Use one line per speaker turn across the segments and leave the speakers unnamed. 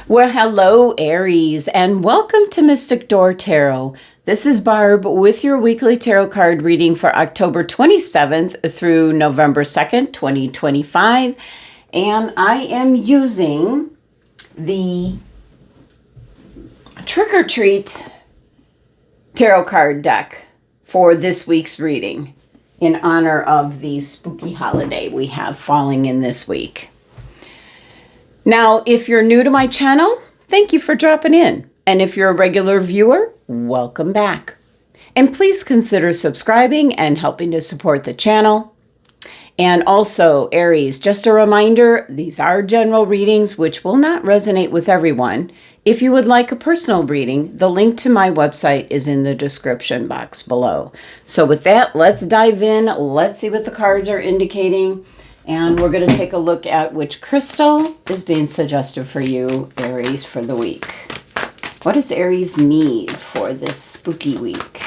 Well, hello, Aries, and welcome to Mystic Door Tarot. This is Barb with your weekly tarot card reading for October 27th through November 2nd, 2025. And I am using the Trick or Treat tarot card deck for this week's reading in honor of the spooky holiday we have falling in this week. Now, if you're new to my channel, thank you for dropping in. And if you're a regular viewer, welcome back. And please consider subscribing and helping to support the channel. And also, Aries, just a reminder, these are general readings which will not resonate with everyone. If you would like a personal reading, the link to my website is in the description box below. So with that, let's dive in. Let's see what the cards are indicating. And we're going to take a look at which crystal is being suggested for you, Aries, for the week. What does Aries need for this spooky week?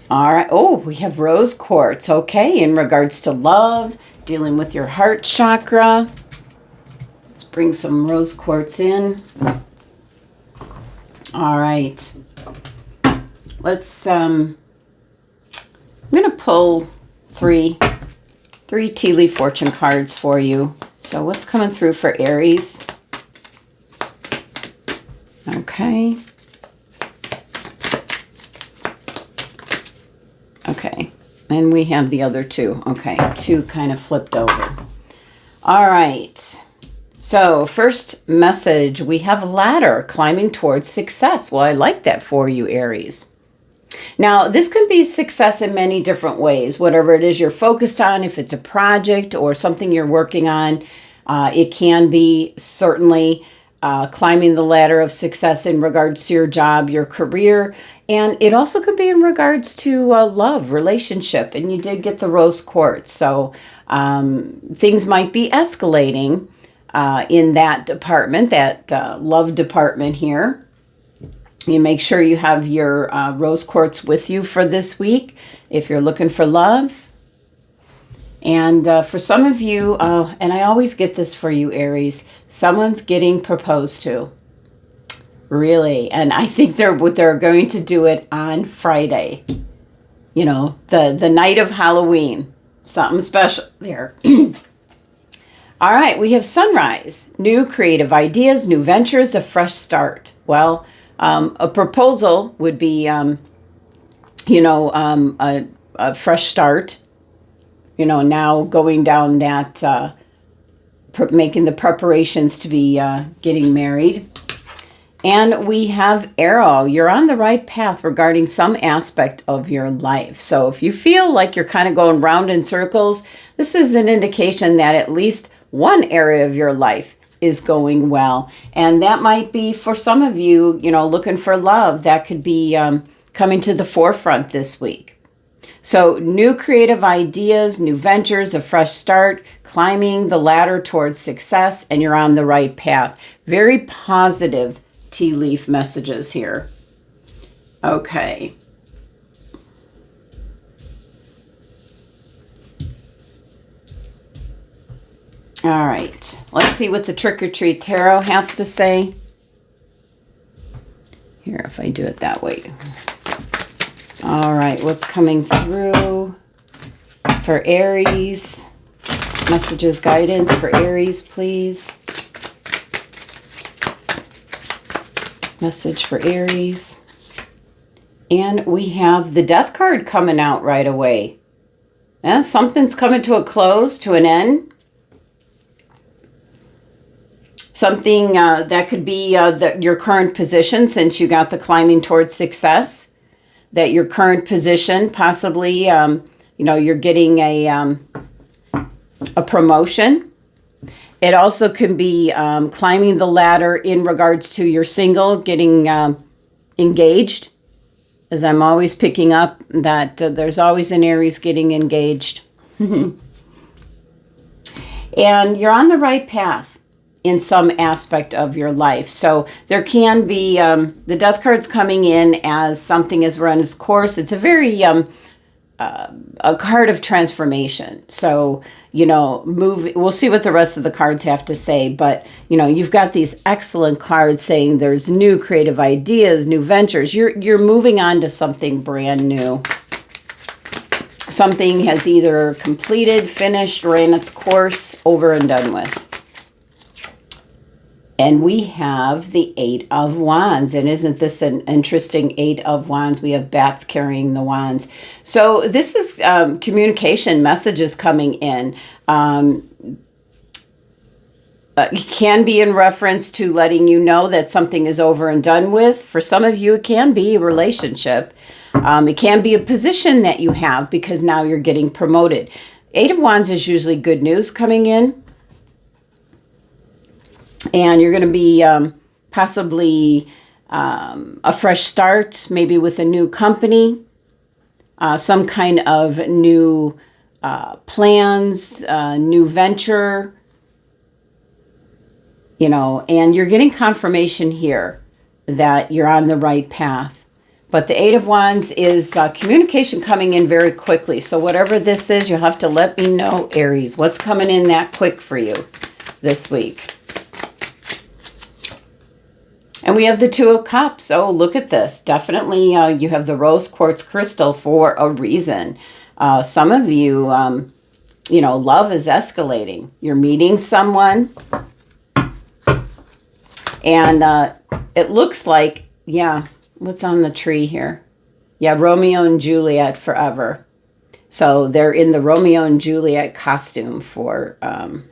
All right. Oh, we have rose quartz. Okay. In regards to love, dealing with your heart chakra. Let's bring some rose quartz in. All right. Let's, I'm going to pull three tea leaf fortune cards for you. So what's coming through for Aries? Okay. Okay. And we have the other two. Okay. Two kind of flipped over. All right. So first message, we have ladder climbing towards success. Well, I like that for you, Aries. Now, this can be success in many different ways, whatever it is you're focused on, if it's a project or something you're working on. It can be certainly climbing the ladder of success in regards to your job, your career, and it also could be in regards to love, relationship, and you did get the rose quartz. So things might be escalating in that department, that love department here. You make sure you have your rose quartz with you for this week if you're looking for love. And for some of you, and I always get this for you, Aries, someone's getting proposed to. Really. And I think they're going to do it on Friday. You know, the night of Halloween. Something special there. All right, we have sunrise. New creative ideas, new ventures, a fresh start. Well, a proposal would be, a fresh start, now going down that, making the preparations to be getting married. And we have arrow. You're on the right path regarding some aspect of your life. So if you feel like you're kind of going round in circles, this is an indication that at least one area of your life is going well. And that might be for some of you, looking for love. That could be coming to the forefront this week. So new creative ideas, new ventures, a fresh start, climbing the ladder towards success, and you're on the right path. Very positive tea leaf messages here. Okay. All right, let's see what the Trick or Treat Tarot has to say. Here, if I do it that way. All right, what's coming through for Aries? Messages, guidance for Aries, please. Message for Aries. And we have the Death card coming out right away. Yeah, something's coming to a close, to an end. Something that could be your current position, since you got the climbing towards success. That your current position, possibly, you're getting a promotion. It also can be climbing the ladder in regards to your single, getting engaged. As I'm always picking up that there's always an Aries getting engaged. And you're on the right path in some aspect of your life. So there can be the Death card's coming in as something has run its course. It's a very a card of transformation. So, we'll see what the rest of the cards have to say, but, you've got these excellent cards saying there's new creative ideas, new ventures. You're moving on to something brand new. Something has either completed, finished, ran its course, over and done with. And we have the Eight of Wands. And isn't this an interesting Eight of Wands? We have bats carrying the wands. So this is communication messages coming in. It can be in reference to letting you know that something is over and done with. For some of you, it can be a relationship. It can be a position that you have because now you're getting promoted. Eight of Wands is usually good news coming in. And you're going to be possibly a fresh start, maybe with a new company, some kind of new plans, new venture, and you're getting confirmation here that you're on the right path. But the Eight of Wands is communication coming in very quickly. So whatever this is, you'll have to let me know, Aries, what's coming in that quick for you this week. And we have the Two of Cups. Oh, look at this. Definitely you have the rose quartz crystal for a reason. Some of you, love is escalating. You're meeting someone. And it looks like, what's on the tree here? Yeah, Romeo and Juliet forever. So they're in the Romeo and Juliet costume for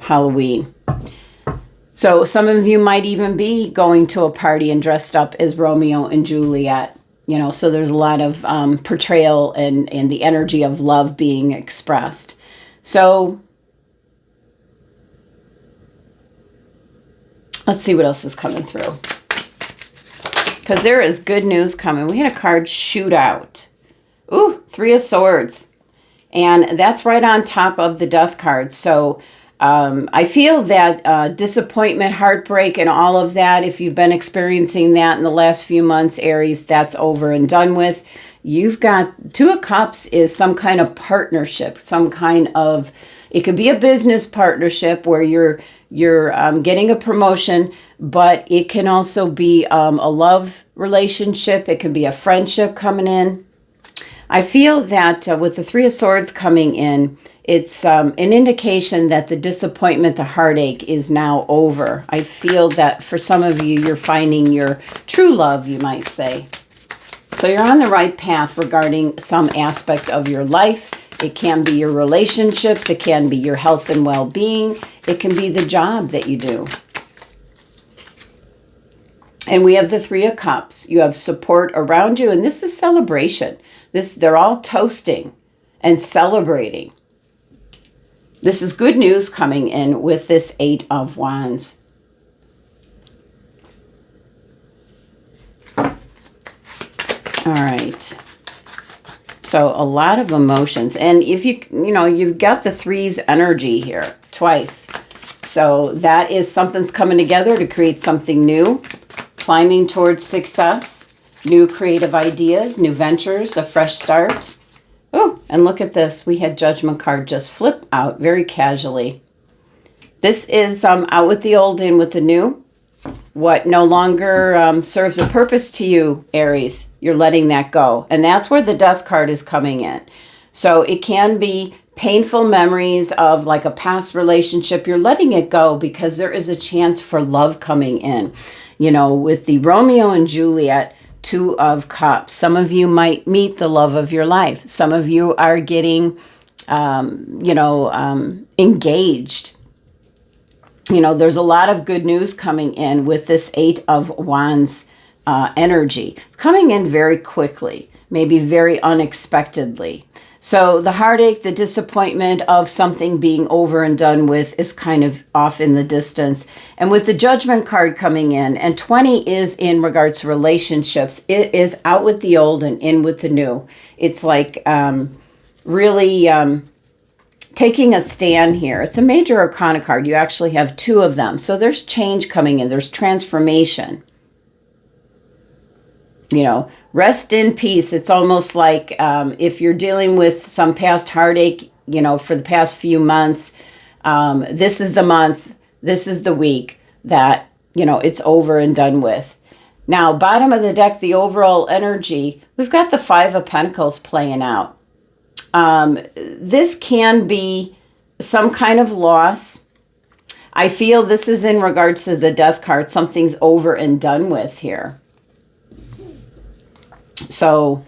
Halloween. So some of you might even be going to a party and dressed up as Romeo and Juliet. So there's a lot of portrayal and the energy of love being expressed. So let's see what else is coming through. Because there is good news coming. We had a card shoot out. Ooh, Three of Swords. And that's right on top of the Death card. So I feel that disappointment, heartbreak, and all of that, if you've been experiencing that in the last few months, Aries, that's over and done with. You've got Two of Cups is some kind of partnership, some kind of, it could be a business partnership where you're getting a promotion, but it can also be a love relationship. It could be a friendship coming in. I feel that with the Three of Swords coming in, it's an indication that the disappointment, the heartache is now over. I feel that for some of you, you're finding your true love, you might say. So you're on the right path regarding some aspect of your life. It can be your relationships. It can be your health and well-being. It can be the job that you do. And we have the Three of Cups. You have support around you, and this is celebration. They're all toasting and celebrating. This is good news coming in with this Eight of Wands. All right. So a lot of emotions. And if you've got the threes energy here twice. So that is something's coming together to create something new, climbing towards success, new creative ideas, new ventures, a fresh start. Oh, and look at this. We had Judgment card just flip out very casually. This is out with the old, in with the new. What no longer serves a purpose to you, Aries, you're letting that go. And that's where the Death card is coming in. So it can be painful memories of like a past relationship. You're letting it go because there is a chance for love coming in. With the Romeo and Juliet, Two of Cups. Some of you might meet the love of your life. Some of you are getting, engaged. There's a lot of good news coming in with this Eight of Wands energy. It's coming in very quickly, maybe very unexpectedly. So the heartache, the disappointment of something being over and done with is kind of off in the distance. And with the Judgment card coming in, and 20 is in regards to relationships, it is out with the old and in with the new. It's like really taking a stand here. It's a major arcana card. You actually have two of them. So there's change coming in. There's transformation. Rest in peace. It's almost like if you're dealing with some past heartache, you know, for the past few months, this is the month, this is the week that, you know, it's over and done with. Now, bottom of the deck, the overall energy, we've got the Five of Pentacles playing out. This can be some kind of loss. I feel this is in regards to the Death card. Something's over and done with here. So,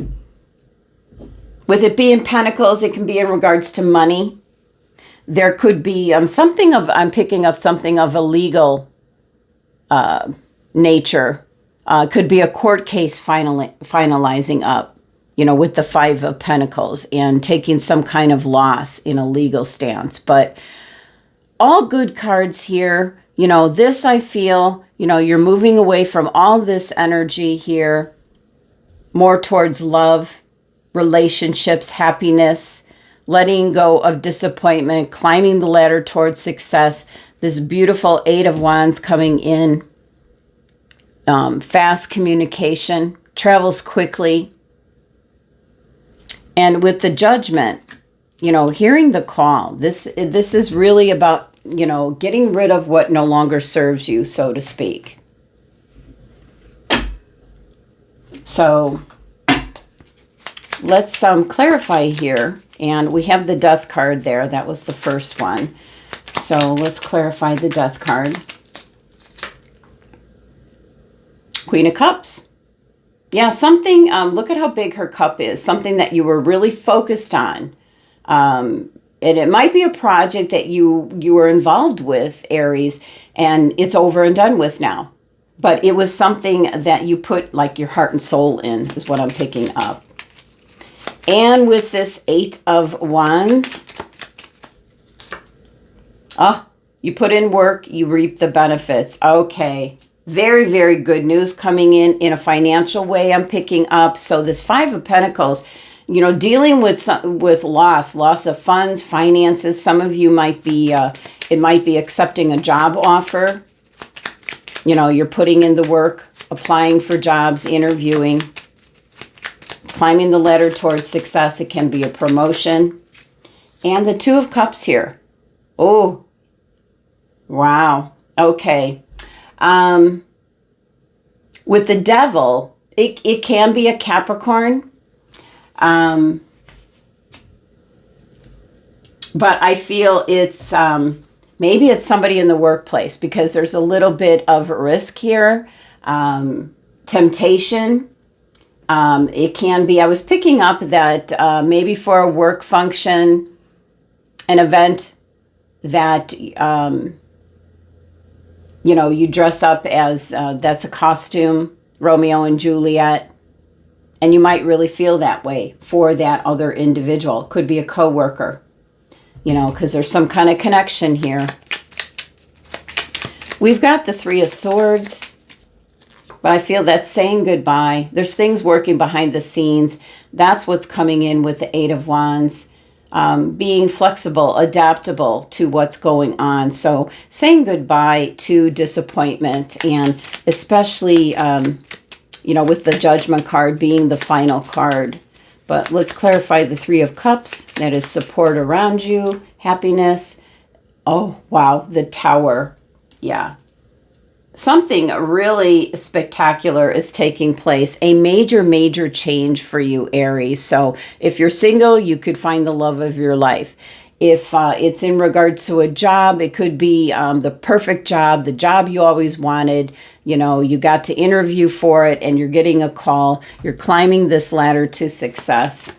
with it being Pentacles, it can be in regards to money. There could be something of, I'm picking up something of a legal nature. Could be a court case finalizing up, you know, with the Five of Pentacles and taking some kind of loss in a legal stance. But all good cards here. You know, this I feel, you know, you're moving away from all this energy here, more towards love, relationships, happiness, letting go of disappointment, climbing the ladder towards success. This beautiful Eight of Wands coming in. Fast communication, travels quickly. And with the Judgment, you know, hearing the call. This is really about, you know, getting rid of what no longer serves you, so to speak. So let's clarify here. And we have the Death card there. That was the first one. So let's clarify the Death card. Queen of Cups. Yeah, something, look at how big her cup is. Something that you were really focused on. And it might be a project that you were involved with, Aries, and it's over and done with now. But it was something that you put like your heart and soul in, is what I'm picking up. And with this Eight of Wands, you put in work, you reap the benefits. Okay, very, very good news coming in a financial way I'm picking up. So this Five of Pentacles, you know, dealing with loss of funds, finances. Some of you might be, it might be accepting a job offer. You know, you're putting in the work, applying for jobs, interviewing. Climbing the ladder towards success. It can be a promotion. And the Two of Cups here. Oh, wow. Okay. With the Devil, it can be a Capricorn. But I feel it's, maybe it's somebody in the workplace because there's a little bit of risk here. Temptation. It can be, I was picking up that maybe for a work function, an event that, you know, you dress up as, that's a costume, Romeo and Juliet, and you might really feel that way for that other individual. Could be a coworker, you know, because there's some kind of connection here. We've got the Three of Swords. But I feel that's saying goodbye. There's things working behind the scenes. That's what's coming in with the Eight of Wands. Being flexible, adaptable to what's going on. So saying goodbye to disappointment. And especially, you know, with the Judgment card being the final card. But let's clarify the Three of Cups. That is support around you, happiness. Oh, wow, the Tower. Yeah. Something really spectacular is taking place. A major, major change for you, Aries. So if you're single, you could find the love of your life. If it's in regards to a job, it could be the perfect job, the job you always wanted. You know, you got to interview for it and you're getting a call. You're climbing this ladder to success.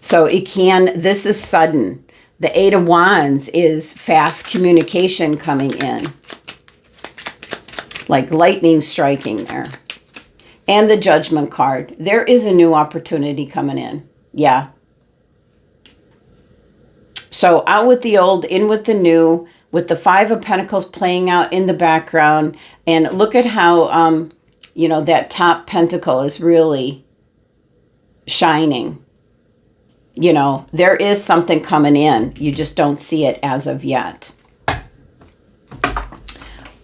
So it can, this is sudden. The Eight of Wands is fast communication coming in. Like lightning striking there. And the Judgment card. There is a new opportunity coming in. Yeah. So out with the old, in with the new, with the Five of Pentacles playing out in the background. And look at how, you know, that top pentacle is really shining. You know, there is something coming in. You just don't see it as of yet.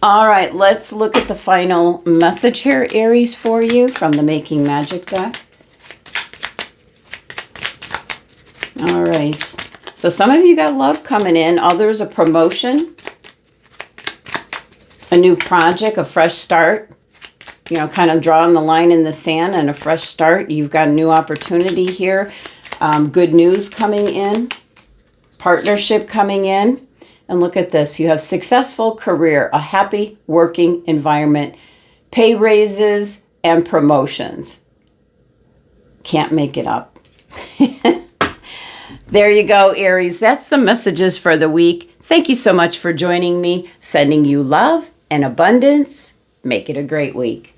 All right, let's look at the final message here, Aries, for you from the Making Magic deck. All right. So some of you got love coming in. Others, a promotion, a new project, a fresh start. You know, kind of drawing the line in the sand and a fresh start. You've got a new opportunity here. Good news coming in. Partnership coming in. And look at this. You have successful career, a happy working environment, pay raises, and promotions. Can't make it up. There you go, Aries. That's the messages for the week. Thank you so much for joining me. Sending you love and abundance. Make it a great week.